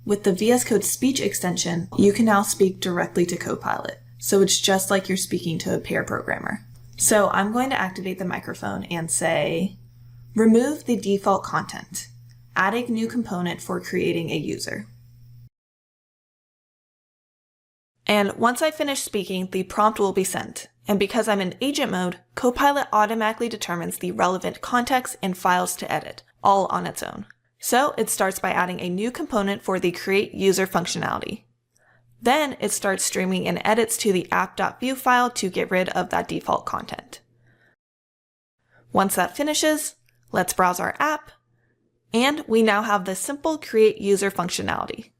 With the VS Code speech extension, you can now speak directly to Copilot, so it's just like you're speaking to a pair programmer. So I'm going to activate the microphone and say, remove the default content. Add a new component for creating a user. And once I finish speaking, the prompt will be sent. And because I'm in agent mode, Copilot automatically determines the relevant context and files to edit, all on its own. So it starts by adding a new component for the create user functionality. Then it starts streaming in edits to the app.view file to get rid of that default content. Once that finishes, let's browse our app, and we now have the simple create user functionality.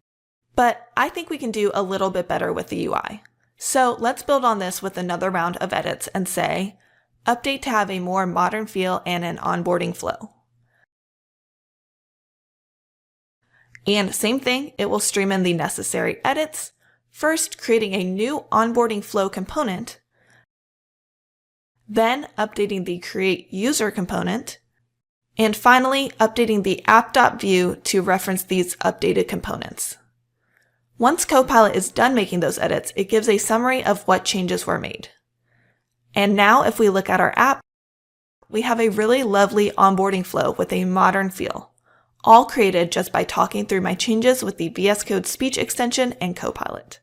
But I think we can do a little bit better with the UI. So let's build on this with another round of edits and say, update to have a more modern feel and an onboarding flow. And same thing, it will stream in the necessary edits, first creating a new onboarding flow component, then updating the create user component, and finally updating the app.view to reference these updated components. Once Copilot is done making those edits, it gives a summary of what changes were made. And now if we look at our app, we have a really lovely onboarding flow with a modern feel, all created just by talking through my changes with the VS Code speech extension and Copilot.